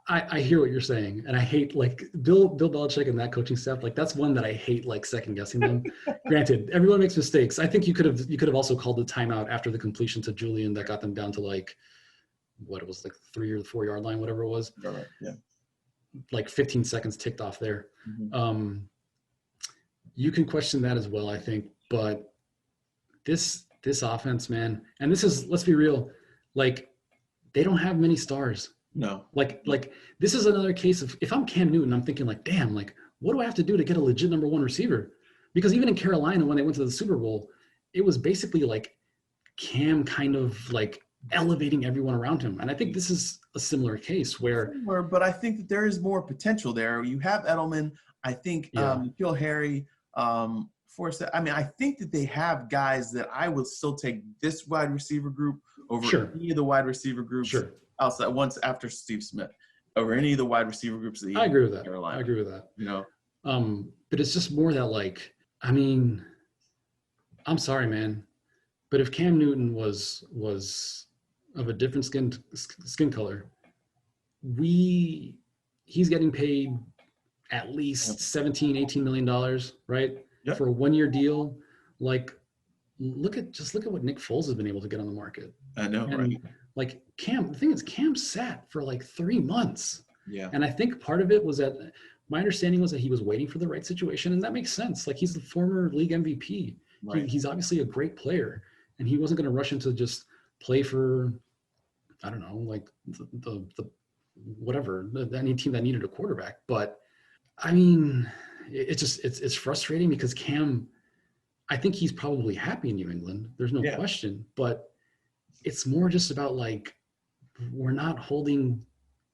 I hear what you're saying, and I hate like Bill Belichick and that coaching staff. Like that's one that I hate, like second guessing them. Granted, everyone makes mistakes. I think you could have also called the timeout after the completion to Julian that got them down to like what it was like 3 or 4 yard line, whatever it was. Right. Yeah. Like 15 seconds ticked off there. Mm-hmm. You can question that as well, I think, but this offense, man, and this is, let's be real, like they don't have many stars. No. Like this is another case of, if I'm Cam Newton, I'm thinking like, damn, like what do I have to do to get a legit number 1 receiver? Because even in Carolina, when they went to the Super Bowl, it was basically like Cam kind of like elevating everyone around him. And I think this is a similar case where. But I think that there is more potential there. You have Edelman. I think Kill Harry, Forsyth. I mean, I think that they have guys that I will still take this wide receiver group over any of the wide receiver groups outside once after Steve Smith, over any of the wide receiver groups. I agree with that. Carolina. I agree with that. You know, but it's just more that like, I mean, I'm sorry, man, but if Cam Newton was of a different skin color, he's getting paid at least $17-18 million, right? Yep. For a 1-year deal. Like, look at what Nick Foles has been able to get on the market. I know, and, right? Like Cam, the thing is, Cam sat for like 3 months. Yeah. And I think part of it was that my understanding was that he was waiting for the right situation, and that makes sense. Like he's the former league MVP. Right. He's obviously a great player, and he wasn't going to rush into just play for, I don't know, like the whatever, any team that needed a quarterback. But I mean, it's frustrating because Cam, I think he's probably happy in New England. There's no question, but it's more just about like, we're not holding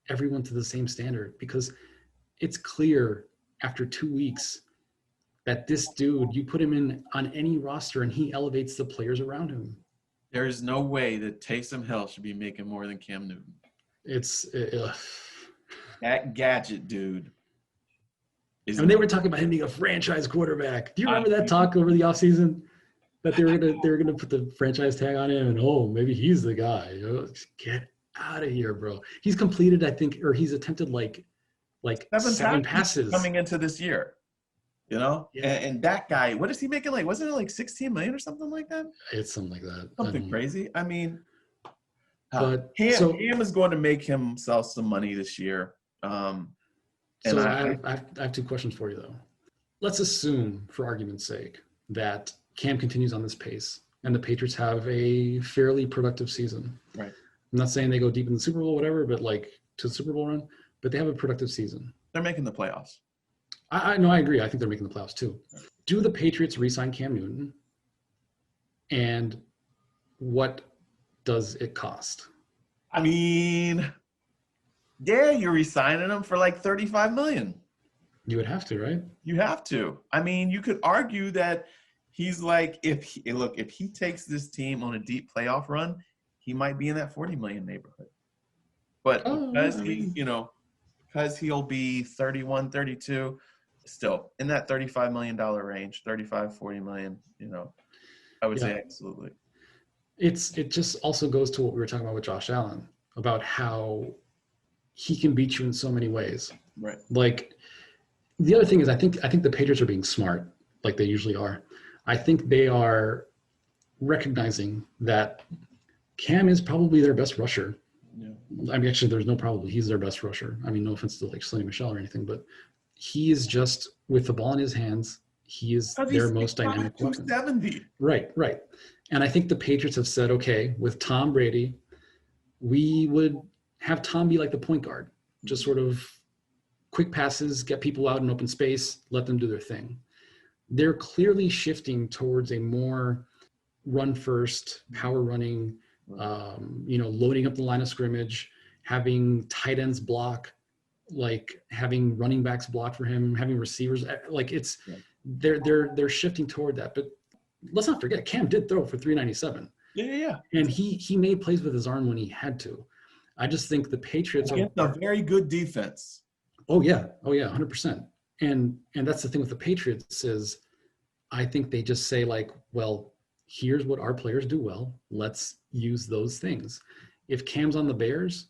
everyone to the same standard, because it's clear after 2 weeks that this dude, you put him in on any roster and he elevates the players around him. There is no way that Taysom Hill should be making more than Cam Newton. That gadget dude. And they were talking about him being a franchise quarterback. Do you remember that talk over the offseason? That they were gonna put the franchise tag on him, and maybe he's the guy. You know, get out of here, bro. He's completed, I think, or he's attempted like 7 passes coming into this year. You know, and that guy, what is he making? Like, wasn't it like 16 million or something like that? It's something like that. Something crazy. I mean, but Cam is going to make himself some money this year. I have 2 questions for you though. Let's assume, for argument's sake, that Cam continues on this pace and the Patriots have a fairly productive season. Right. I'm not saying they go deep in the Super Bowl, whatever, but like to the Super Bowl run, but they have a productive season. They're making the playoffs. I know, I agree. I think they're making the playoffs too. Do the Patriots re-sign Cam Newton? And what does it cost? I mean, you're re-signing him for like $35 million. You would have to, right? You have to. I mean, you could argue that he's like, if he takes this team on a deep playoff run, he might be in that 40 million neighborhood. But because he'll be 31, 32, still in that $35 million range, 35, 40 million, I would say absolutely. It just also goes to what we were talking about with Josh Allen, about how he can beat you in so many ways. Right. Like the other thing is, I think the Patriots are being smart, like they usually are. I think they are recognizing that Cam is probably their best rusher. I mean, actually, there's no problem. He's their best rusher. I mean, no offense to like Sony Michel or anything, but he is just, with the ball in his hands, he is their most dynamic weapon. 270. Right. And I think the Patriots have said, okay, with Tom Brady, we would have Tom be like the point guard, just sort of quick passes, get people out in open space, let them do their thing. They're clearly shifting towards a more run first, power running, loading up the line of scrimmage, having tight ends block, like having running backs block for him, having receivers, like they're shifting toward that. But let's not forget, Cam did throw for 397. Yeah. And he made plays with his arm when he had to. I just think the Patriots are a very good defense. Oh yeah, 100%. And that's the thing with the Patriots is, I think they just say like, well, here's what our players do well. Let's use those things. If Cam's on the Bears,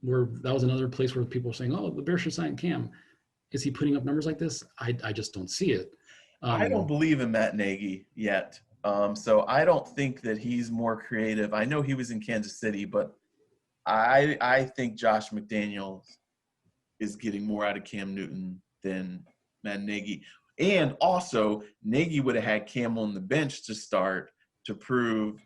that was another place where people were saying, oh, the Bears should sign Cam. Is he putting up numbers like this? I just don't see it. I don't believe in Matt Nagy yet. So I don't think that he's more creative. I know he was in Kansas City, but I think Josh McDaniels is getting more out of Cam Newton than Matt Nagy. And also, Nagy would have had Cam on the bench to start to prove,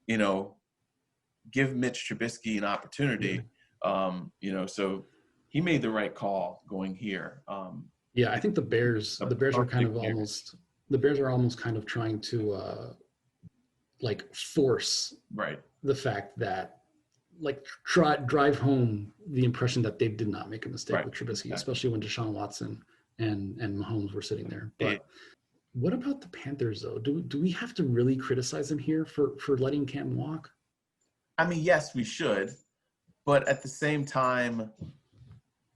give Mitch Trubisky an opportunity. So he made the right call going here. I think the Bears are kind of almost – the Bears are almost kind of trying to force the fact that drive home the impression that they did not make a mistake with Trubisky, especially when Deshaun Watson and Mahomes were sitting there. But what about the Panthers though? Do we have to really criticize them here for letting Cam walk? I mean, yes, we should, but at the same time,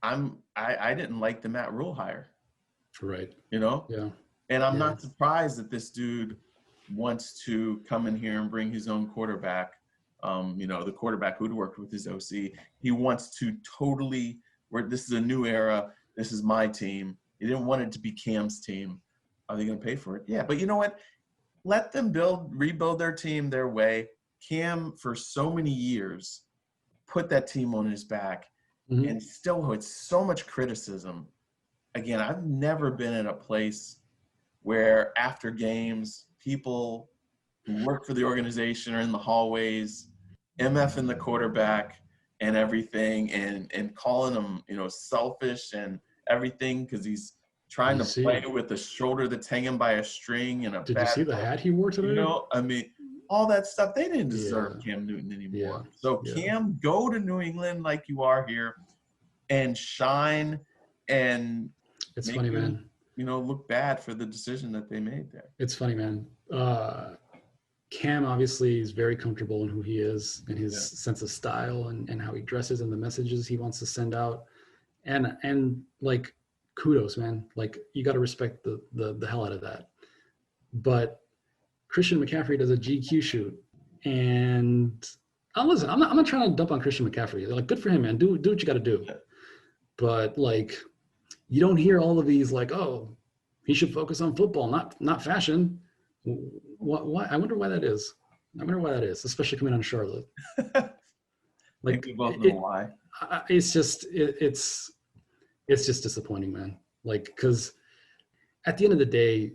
I didn't like the Matt Rule hire. Right. Yeah. And I'm not surprised that this dude wants to come in here and bring his own quarterback. The quarterback who'd worked with his OC. He wants to totally, where this is a new era. This is my team. He didn't want it to be Cam's team. Are they going to pay for it? Yeah, but you know what? Let them rebuild their team their way. Cam, for so many years, put that team on his back and still had so much criticism. Again, I've never been in a place where after games, people who work for the organization are in the hallways, MFing the quarterback and everything, and calling him, selfish and everything because he's trying to play with a shoulder that's hanging by a string and a Did you see the hat he wore today? I mean, all that stuff, they didn't deserve Cam Newton anymore. So Cam, go to New England like you are here and shine and it's funny, man. Look bad for the decision that they made there. It's funny, man. Cam obviously is very comfortable in who he is and his sense of style and how he dresses and the messages he wants to send out. And like, kudos, man. Like, you got to respect the hell out of that. But Christian McCaffrey does a GQ shoot, and I'm not trying to dump on Christian McCaffrey. Like, good for him, man. Do what you got to do. But like, you don't hear all of these like, oh, he should focus on football, not fashion. Why? I wonder why that is. Especially coming out of Charlotte. Like, we both know why. It's just disappointing, man. Like, because at the end of the day,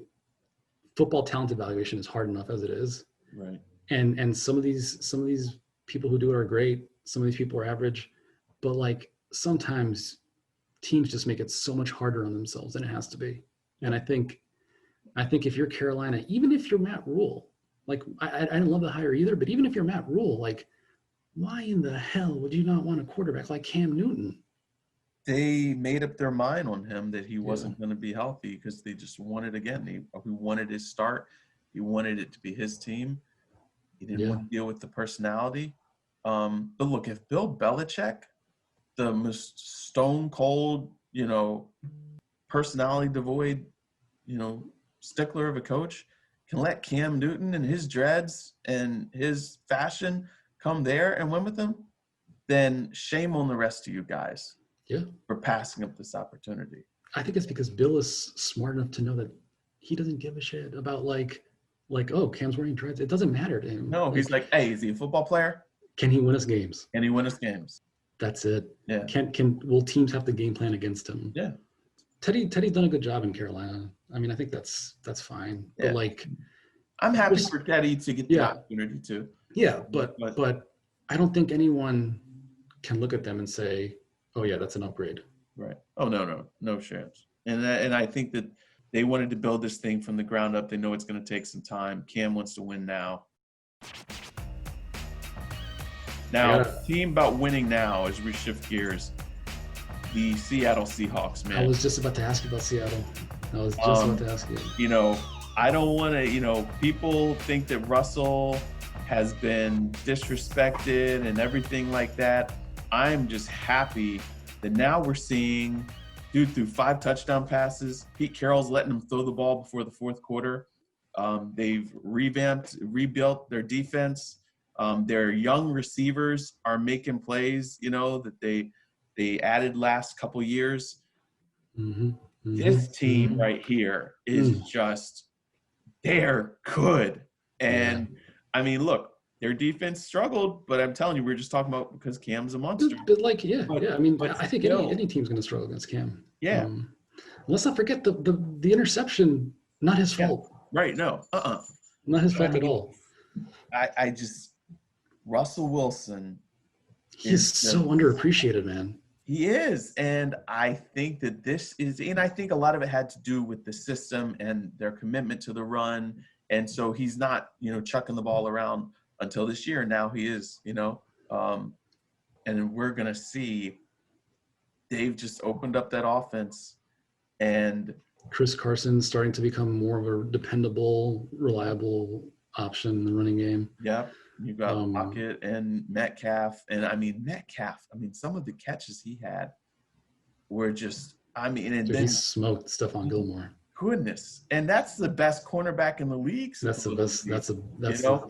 football talent evaluation is hard enough as it is. Right. And some of these people who do it are great. Some of these people are average, but like sometimes teams just make it so much harder on themselves than it has to be. And I think if you're Carolina, even if you're Matt Rule, like I didn't love the hire either, but even if you're Matt Rule, like, why in the hell would you not want a quarterback like Cam Newton? They made up their mind on him that he wasn't going to be healthy because they just wanted, again, he wanted his start. He wanted it to be his team. He didn't want to deal with the personality. But look, if Bill Belichick, the most stone cold, personality devoid, stickler of a coach, can let Cam Newton and his dreads and his fashion come there and win with him, then shame on the rest of you guys for passing up this opportunity. I think it's because Bill is smart enough to know that he doesn't give a shit about like, oh, Cam's wearing dreads. It doesn't matter to him. No, he's like, hey, is he a football player? Can he win us games? Can he win us games? That's it. Yeah. Will teams have the game plan against him? Yeah. Teddy's done a good job in Carolina. I mean, I think that's fine. Yeah. But like, I'm happy for Teddy to get the opportunity to. Yeah, but I don't think anyone can look at them and say, "Oh yeah, that's an upgrade." Right. Oh no chance. And I think that they wanted to build this thing from the ground up. They know it's going to take some time. Cam wants to win now. Now, team about winning now as we shift gears. The Seattle Seahawks, man. I was just about to ask you about Seattle. I was just about to ask you. You know, I don't want to, people think that Russell has been disrespected and everything like that. I'm just happy that now we're seeing dude threw 5 touchdown passes. Pete Carroll's letting him throw the ball before the fourth quarter. They've rebuilt their defense. Their young receivers are making plays, that they added last couple years. This team right here is just, they're good. And I mean, look, their defense struggled, but I'm telling you, we were just talking about because Cam's a monster. But I mean, I think any team's going to struggle against Cam. Yeah. Let's not forget the interception, not his fault. Right. No. Not his fault at all. I just, Russell Wilson. He's so underappreciated, man. He is. And I think that I think a lot of it had to do with the system and their commitment to the run. And so he's not, chucking the ball around until this year. Now he is, and we're going to see they've just opened up that offense. And Chris Carson's starting to become more of a dependable, reliable option in the running game. Yeah. You've got Pocket and Metcalf. And Metcalf, some of the catches he had were just, and then he smoked Stephon Gilmore. Goodness. And that's the best cornerback in the league. That's the best.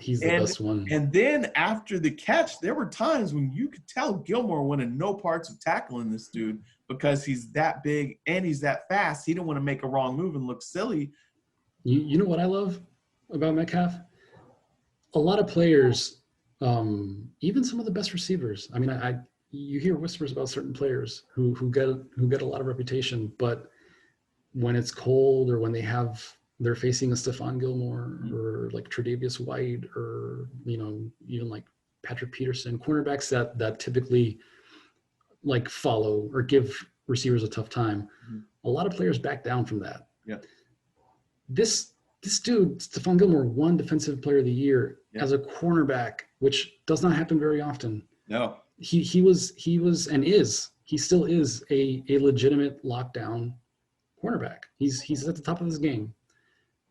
He's the best one. And then after the catch, there were times when you could tell Gilmore wanted no parts of tackling this dude because he's that big and he's that fast. He didn't want to make a wrong move and look silly. You know what I love about Metcalf? A lot of players, even some of the best receivers. You hear whispers about certain players who get a lot of reputation, but when it's cold or when they're facing a Stephon Gilmore or like Tre'Davious White or even like Patrick Peterson, cornerbacks that typically like follow or give receivers a tough time. A lot of players back down from that. Yeah. This dude, Stephon Gilmore, won Defensive Player of the Year as a cornerback, which does not happen very often. No. He still is a legitimate lockdown cornerback. He's at the top of his game.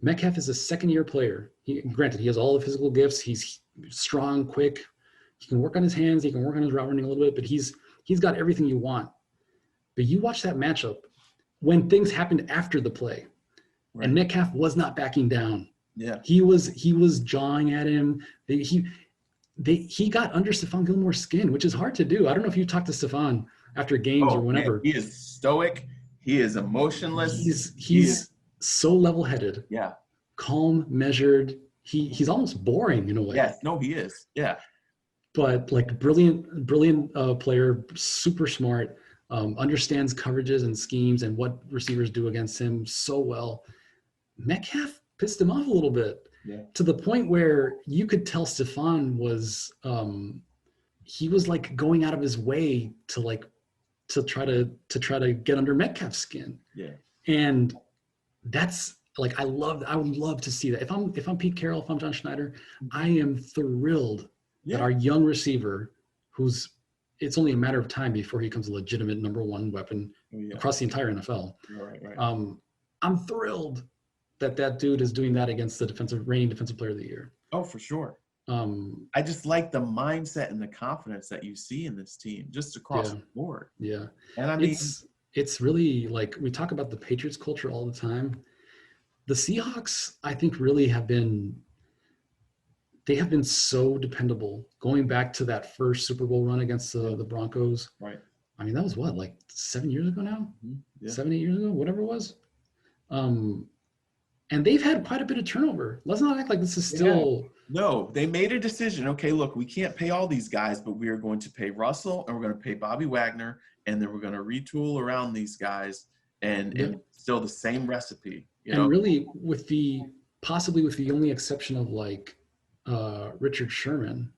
Metcalf is a second-year player. Granted, he has all the physical gifts. He's strong, quick. He can work on his hands. He can work on his route running a little bit, but he's got everything you want. But you watch that matchup when things happened after the play. Right. And Metcalf was not backing down. Yeah. He was jawing at him. He got under Stephon Gilmore's skin, which is hard to do. I don't know if you talked to Stephon after games or whenever. Man, he is stoic. He is emotionless. He's so level-headed. Yeah. Calm, measured. He's almost boring in a way. Yeah. No, he is. Yeah. But like brilliant player, super smart, understands coverages and schemes and what receivers do against him so well. Metcalf pissed him off a little bit to the point where you could tell Stephon was he was like going out of his way to try to get under Metcalf's skin. Yeah. And that's like I would love to see that. If I'm Pete Carroll, if I'm John Schneider, I am thrilled that our young receiver, it's only a matter of time before he becomes a legitimate number one weapon across the entire NFL. Right. I'm thrilled that dude is doing that against the reigning defensive player of the year. Oh, for sure. I just like the mindset and the confidence that you see in this team just across the board. Yeah. And it's really like we talk about the Patriots culture all the time. The Seahawks, I think, really have been so dependable going back to that first Super Bowl run against the Broncos. Right. That was like 7 years ago now? Yeah. 7, 8 years ago, whatever it was. And they've had quite a bit of turnover. Let's not act like this is still. No, they made a decision. Okay, look, we can't pay all these guys, but we are going to pay Russell and we're going to pay Bobby Wagner, and then we're going to retool around these guys and still the same recipe. And really, possibly with the only exception of like Richard Sherman,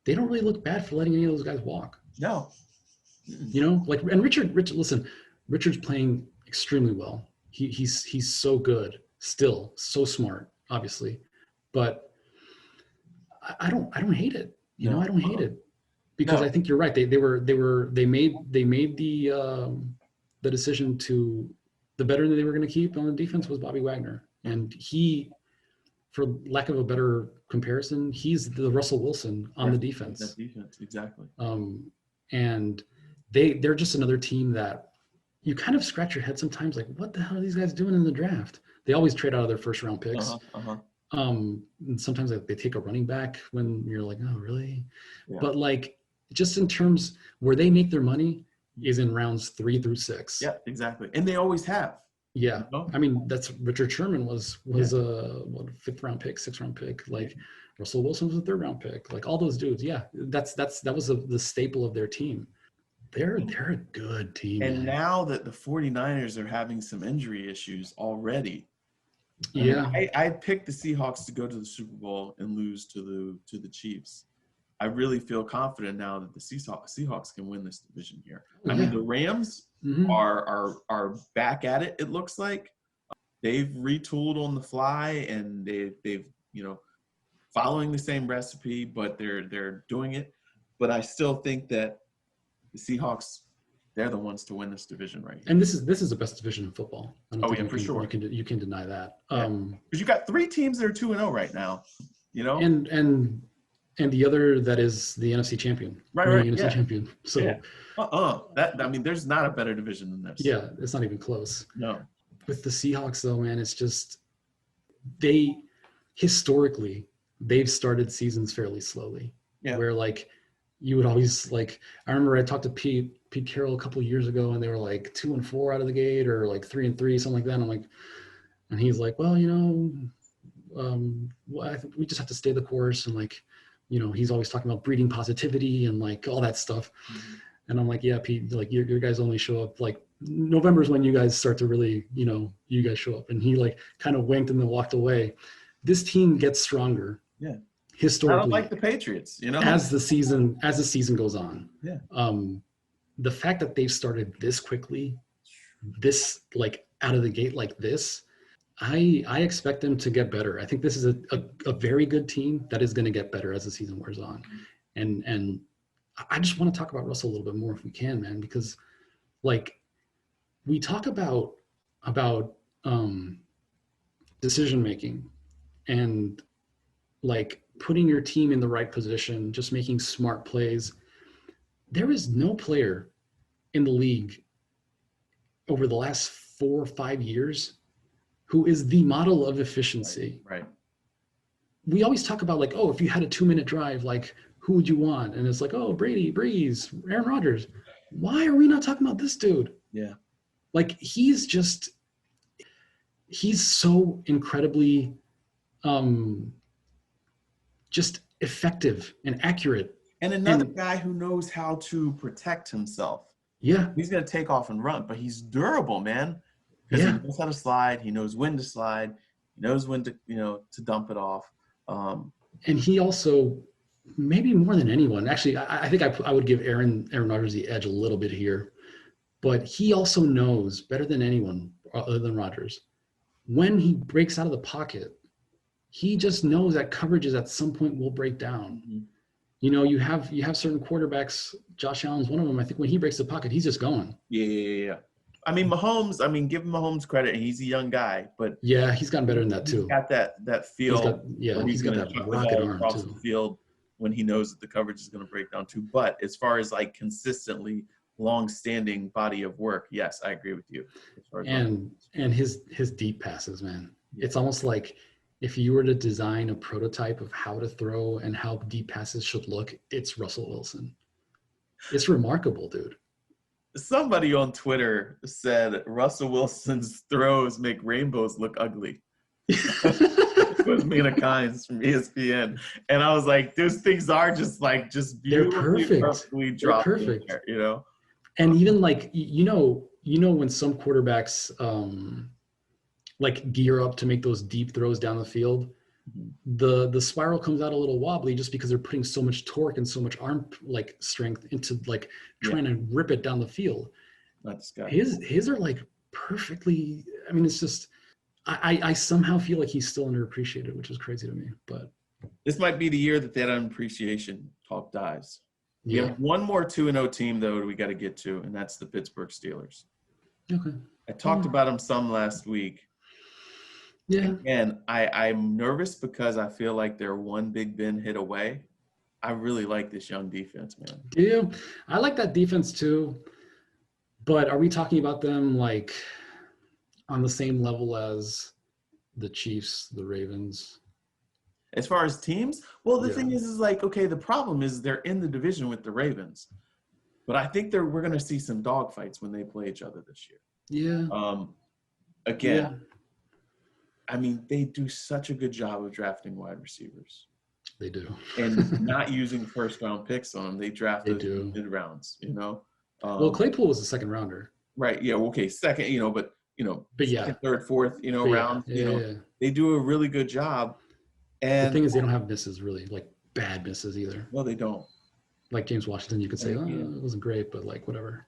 they don't really look bad for letting any of those guys walk. No. And Richard, listen, Richard's playing extremely well. He's so good, still so smart, obviously, but I don't hate it. I don't hate it because I think you're right. They made the decision to the veteran that they were going to keep on the defense was Bobby Wagner, and he, for lack of a better comparison, he's the Russell Wilson on the defense. That defense, exactly. And they're just another team that you kind of scratch your head sometimes, like, what the hell are these guys doing in the draft? They always trade out of their first round picks. And sometimes they take a running back when you're like, oh, really? Yeah. But like, just in terms where they make their money is in rounds 3 through 6. Yeah, exactly. And they always have. Yeah. I mean, that's Richard Sherman was a 5th round pick, 6th round pick. Like Russell Wilson was a 3rd round pick. Like all those dudes. Yeah. That was the staple of their team. They're a good team. And now that the 49ers are having some injury issues already. I picked the Seahawks to go to the Super Bowl and lose to the Chiefs. I really feel confident now that the Seahawks can win this division here. I mean, the Rams are back at it. It looks like they've retooled on the fly, and they've following the same recipe, but they're doing it. But I still think that the Seahawks, they're the ones to win this division right here. And this is the best division in football. For sure. You can deny that. Because you got 3 teams that are 2-0 right now. And the other that is the NFC champion. Right. NFC champion. So there's not a better division than this. Yeah, it's not even close. No. With the Seahawks though, man, it's just historically they've started seasons fairly slowly. Yeah. Where like you would always like, I remember I talked to Pete Carroll a couple of years ago, and they were like 2-4 out of the gate, or like 3-3, something like that. And I'm like, and he's like, well, I think we just have to stay the course, and like, he's always talking about breeding positivity and like all that stuff. Mm-hmm. And I'm like, yeah, Pete, like your guys only show up like November is when you guys start to really, you guys show up. And he like kind of winked and then walked away. This team gets stronger. Yeah. Historically, I don't like the Patriots, as the season goes on. Yeah. The fact that they've started this quickly, this like out of the gate like this, I expect them to get better. I think this is a very good team that is going to get better as the season wears on. And I just want to talk about Russell a little bit more if we can, man, because like we talk about decision making and like putting your team in the right position, just making smart plays. There is no player in the league over the last 4 or 5 years who is the model of efficiency. Right. We always talk about like, oh, if you had a 2-minute drive, like who would you want? And it's like, oh, Brady, Breeze, Aaron Rodgers. Why are we not talking about this dude? Yeah. Like he's so incredibly just effective and accurate. And another guy who knows how to protect himself. Yeah. He's going to take off and run, but he's durable, man. Because he knows how to slide. He knows when to slide. He knows when to, to dump it off. And he also, maybe more than anyone, actually, I think I would give Aaron Rodgers the edge a little bit here. But he also knows better than anyone other than Rodgers, when he breaks out of the pocket, he just knows that coverages at some point will break down. Mm-hmm. You have certain quarterbacks. Josh Allen's one of them. I think when he breaks the pocket, he's just gone. Yeah. I mean, Mahomes. Give Mahomes credit. He's a young guy, but yeah, he's gotten better than that too. He's got that feel. He's got that rocket arm across too. The field when he knows that the coverage is going to break down too. But as far as like consistently long-standing body of work, yes, I agree with you. As far as and his deep passes, man. Yeah. It's almost like if you were to design a prototype of how to throw and how deep passes should look, it's Russell Wilson. It's remarkable, dude. Somebody on Twitter said Russell Wilson's throws make rainbows look ugly. It was Mina Kimes from ESPN, and I was like, "Those things are just beautifully, perfectly dropped in there, you know." And even like you know when some quarterbacks like gear up to make those deep throws down the field, the spiral comes out a little wobbly just because they're putting so much torque and so much arm like strength into like trying to rip it down the field. His are like perfectly. I mean, it's just I somehow feel like he's still underappreciated, which is crazy to me. But this might be the year that appreciation talk dies. We have one more 2-0 team though we got to get to, and that's the Pittsburgh Steelers. Okay. I talked about them some last week. Yeah. And I'm nervous because I feel like they're one Big Ben hit away. I really like this young defense, man. Do you? I like that defense too. But are we talking about them like on the same level as the Chiefs, the Ravens? As far as teams? Well, the thing is like, okay, the problem is they're in the division with the Ravens. But I think we're going to see some dogfights when they play each other this year. Yeah. Again, I mean, they do such a good job of drafting wide receivers. They do. And not using first-round picks on them. They draft mid-rounds, you know? Well, Claypool was a second rounder. Right, yeah, okay, second, but second, third, fourth, round, they do a really good job. And the thing is they don't have misses really, like bad misses either. Well, they don't. Like James Washington, you could say, it wasn't great, but like whatever.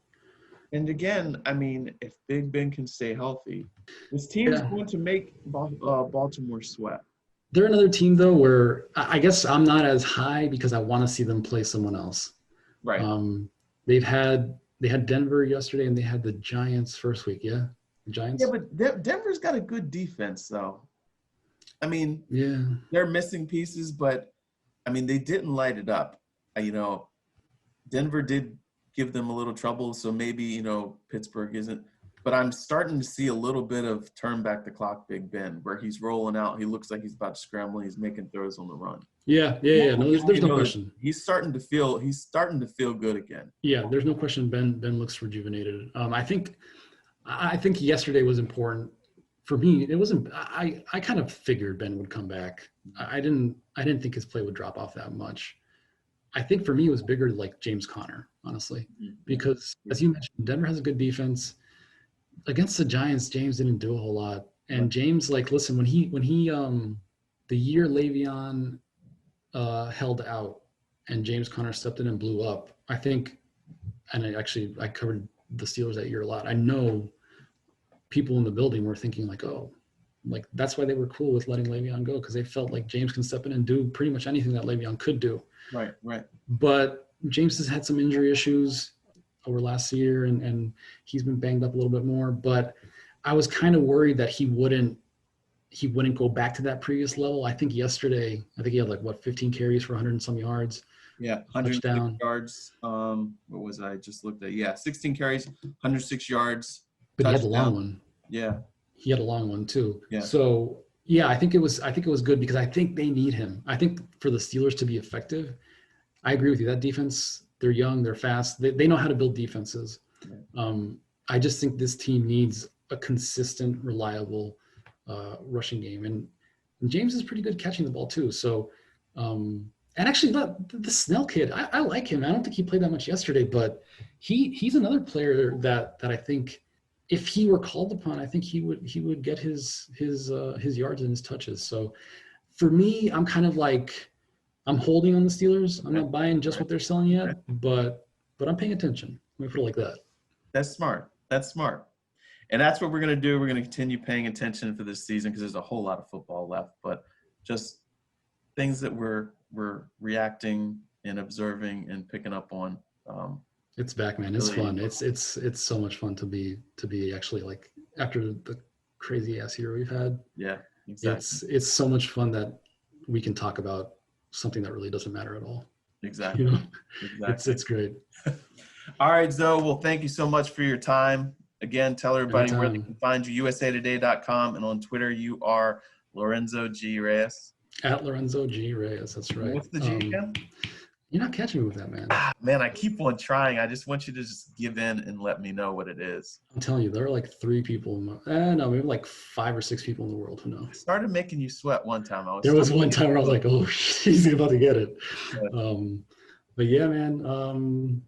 And again, I mean, if Big Ben can stay healthy, this team is going to make Baltimore sweat. They're another team, though, where I guess I'm not as high because I want to see them play someone else. Right. They had Denver yesterday, and they had the Giants first week. Yeah, the Giants. Yeah, but Denver's got a good defense, though. I mean, they're missing pieces, but I mean, they didn't light it up. Denver did give them a little trouble, so maybe Pittsburgh isn't. But I'm starting to see a little bit of turn back the clock Big Ben, where he's rolling out. He looks like he's about to scramble. He's making throws on the run. Yeah. No, there's no question. He's starting to feel good again. Yeah, there's no question. Ben looks rejuvenated. I think yesterday was important for me. It wasn't. I kind of figured Ben would come back. I didn't think his play would drop off that much. I think for me it was bigger like James Conner, honestly, because as you mentioned, Denver has a good defense. Against the Giants, James didn't do a whole lot. And James, like, listen, when he the year Le'Veon held out and James Conner stepped in and blew up, I think, and I covered the Steelers that year a lot. I know people in the building were thinking like, oh, like that's why they were cool with letting Le'Veon go, because they felt like James can step in and do pretty much anything that Le'Veon could do. Right. But James has had some injury issues over last year, and he's been banged up a little bit more. But I was kind of worried that he wouldn't go back to that previous level. I think yesterday, he had 15 carries for 100 and some yards. Yeah, 106 yards. What was I just looked at? Yeah, 16 carries, 106 yards. But touchdown. He had a long one. Yeah, he had a long one too. Yeah. So yeah, I think it was good because I think they need him. I think for the Steelers to be effective, I agree with you. That defense, they're young, they're fast, they know how to build defenses. I just think this team needs a consistent, reliable rushing game, and James is pretty good catching the ball too. So, and actually, the Snell kid, I like him. I don't think he played that much yesterday, but he's another player that I think if he were called upon, I think he would get his yards and his touches. So, for me, I'm kind of like, I'm holding on the Steelers. I'm not buying just what they're selling yet, but I'm paying attention. Let me put it like that. That's smart. And that's what we're going to do. We're going to continue paying attention for this season because there's a whole lot of football left, but just things that we're reacting and observing and picking up on. It's back, man. It's fun. It's so much fun to be actually, like, after the crazy ass year we've had. Yeah, exactly. It's so much fun that we can talk about something that really doesn't matter at all. Exactly. Exactly. It's great. All right, Zoe. Well, thank you so much for your time. Again, tell everybody where they can find you, usatoday.com, and on Twitter you are Lorenzo G. Reyes. At Lorenzo G. Reyes, that's right. What's the G again? You're not catching me with that, man. Man, I keep on trying. I just want you to just give in and let me know what it is. I'm telling you, there are like 3 people. No, maybe like 5 or 6 people in the world who know. I started making you sweat one time. There was one time where I was like, oh, he's about to get it. But yeah, man.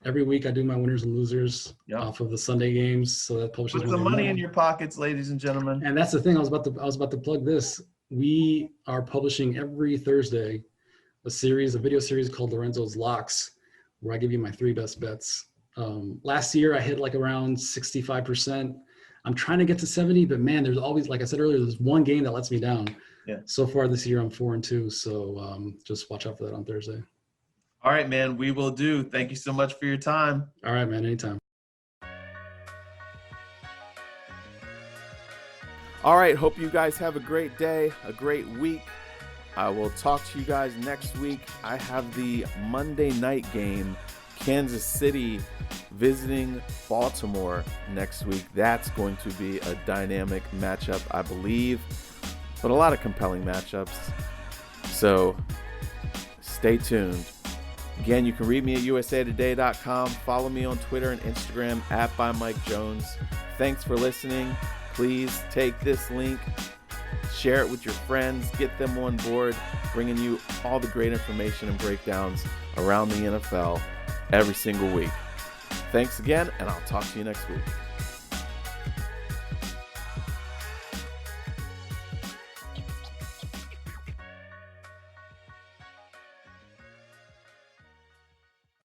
Every week I do my winners and losers off of the Sunday games. So that publishes. Put some money in your pockets, ladies and gentlemen. And that's the thing. I was about to plug this. We are publishing every Thursday a video series called Lorenzo's Locks, where I give you my 3 best bets. Last year I hit like around 65%. I'm trying to get to 70, but man, there's always, like I said earlier, there's one game that lets me down. Yeah. So far this year I'm 4-2. So just watch out for that on Thursday. All right, man, we will do. Thank you so much for your time. All right, man, anytime. All right, hope you guys have a great day, a great week. I will talk to you guys next week. I have the Monday night game, Kansas City visiting Baltimore next week. That's going to be a dynamic matchup, I believe, but a lot of compelling matchups. So stay tuned. Again, you can read me at usatoday.com. Follow me on Twitter and Instagram at @ByMikeJones. Thanks for listening. Please take this link, share it with your friends, get them on board, bringing you all the great information and breakdowns around the NFL every single week. Thanks again, and I'll talk to you next week.